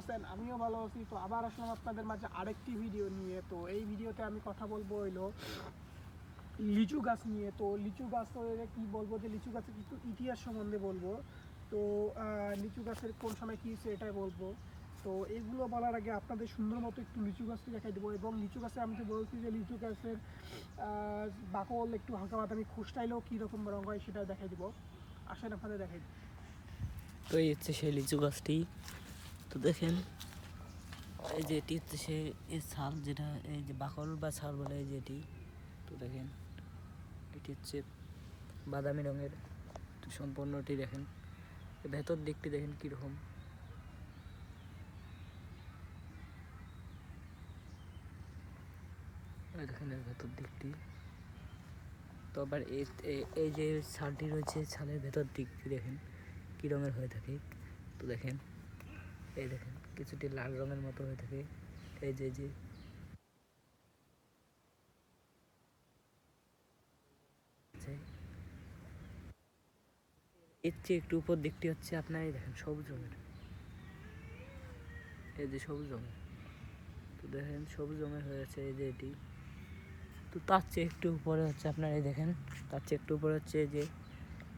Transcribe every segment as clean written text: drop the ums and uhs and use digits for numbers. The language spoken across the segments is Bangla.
আছেন? আমিও ভালো আছি। তো আবার আসলাম আপনাদের মাঝে আরেকটি ভিডিও নিয়ে। তো এই ভিডিওতে আমি কথা বলবো হইলো লিচু গাছ নিয়ে। তো লিচু গাছ কি বলবো, যে লিচু গাছের কিছু ইতিহাস সম্বন্ধে বলবো। তো লিচু গাছের কোন সময় কী হচ্ছে এটাই বলবো। তো এইগুলো বলার আগে আপনাদের সুন্দর মতো একটু লিচু গাছটি দেখাই দেবো। এবং লিচু গাছে আমি তো বলছি যে লিচু গাছের বাকল একটু হালকা বাদামি খুশটাইলেও কীরকম রঙ হয় সেটাও দেখাই দেবো। আসেন আপনাদের দেখাই দিই। তো এই হচ্ছে সেই লিচু গাছটি। তো দেখেন, এই যে এটি হচ্ছে সে এই ছাল, যেটা এই যে বাকল বা ছাল বলে, এই যে এটি। তো দেখেন, এটি হচ্ছে বাদামি রঙের। তো সম্পূর্ণটি দেখেন, ভেতর দিকটি দেখেন কীরকম। দেখেন এর ভেতর দিকটি। তো আবার এই যে ছালটি রয়েছে, ছালের ভেতর দিকটি দেখেন কী রঙের হয়ে থাকে। তো দেখেন, এই দেখেন কিছুটি লাল রঙের মতো হয়ে থাকে। এই যে এর চেয়ে একটু উপর দিকটি হচ্ছে আপনার, এই দেখেন সবুজ রঙের। এই যে সবুজ রঙের, তো দেখেন সবুজ রঙের হয়েছে এই যে এটি। তো তার চেয়ে একটু উপরে হচ্ছে আপনার, এই দেখেন তার চেয়ে একটু উপরে হচ্ছে যে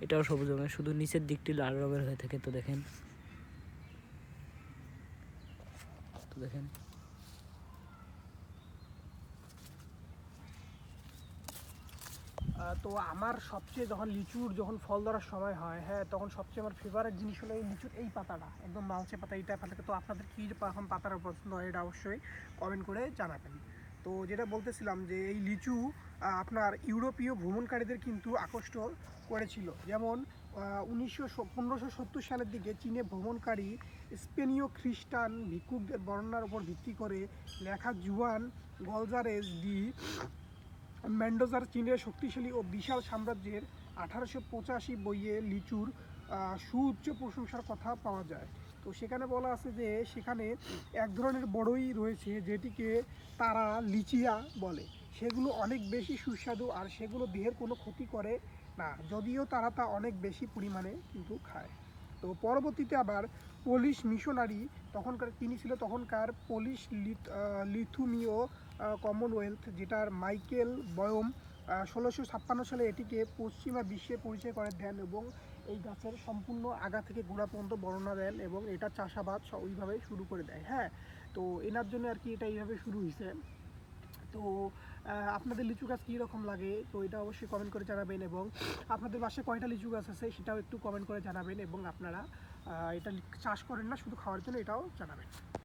এটাও সবুজ রঙের, শুধু নিচের দিকটি লাল রঙের হয়ে থাকে। তো দেখেন, তো দেখেন তো আমার সবচেয়ে যখন ফল ধরার সময় হয়, হ্যাঁ, তখন সবচেয়ে আমার ফেভারিট জিনিস হলো এই লিচুর এই পাতাটা, একদম লালচে পাতা, এইটা পাতা। তো আপনাদের কী রকম পাতাটা পছন্দ হয় এটা অবশ্যই কমেন্ট করে জানাবেন। তো যেটা বলতেছিলাম যে এই লিচু আপনার ইউরোপীয় ভ্রমণকারীদের কিন্তু আকৃষ্ট করেছিল। যেমন 1570 সালের দিকে চীনে ভ্রমণকারী স্পেনীয় খ্রিস্টান ভিক্ষুকদের বর্ণনার উপর ভিত্তি করে লেখা জুয়ান গলজারেস ডি মেন্ডোজার চীনের শক্তিশালী ও বিশাল সাম্রাজ্যের 1885 বইয়ে লিচুর সুউচ্চ প্রশংসার কথা পাওয়া যায়। তো সেখানে বলা আছে যে সেখানে এক ধরনের বড়ই রয়েছে যেটিকে তারা লিচিয়া বলে। সেগুলো অনেক বেশি সুস্বাদু আর সেগুলো দেহের কোনো ক্ষতি করে না, যদিও তারা তা অনেক বেশি পরিমাণে কিন্তু খায়। তো পরবর্তীতে আবার পোলিশ মিশনারি, তিনি ছিল তখনকার পোলিশ লিথুমীয় কমনওয়েলথ, যেটার মাইকেল বয়ম 1656 সালে এটিকে পশ্চিমা বিশ্বে পরিচয় করে দেন এবং এই গাছের সম্পূর্ণ আগা থেকে গোড়া পর্যন্ত বর্ণনা দেন এবং এটা চাষাবাদ ওইভাবে শুরু করে দেয়। হ্যাঁ, তো এনার জন্য আর কি এটা এইভাবে শুরু হয়েছে। তো আপনাদের লিচু গাছ কীরকম লাগে তো এটা অবশ্যই কমেন্ট করে জানাবেন, এবং আপনাদের বাসায় কয়টা লিচু গাছ আছে সেটাও একটু কমেন্ট করে জানাবেন, এবং আপনারা এটা চাষ করেন না শুধু খাওয়ার জন্য, এটাও জানাবেন।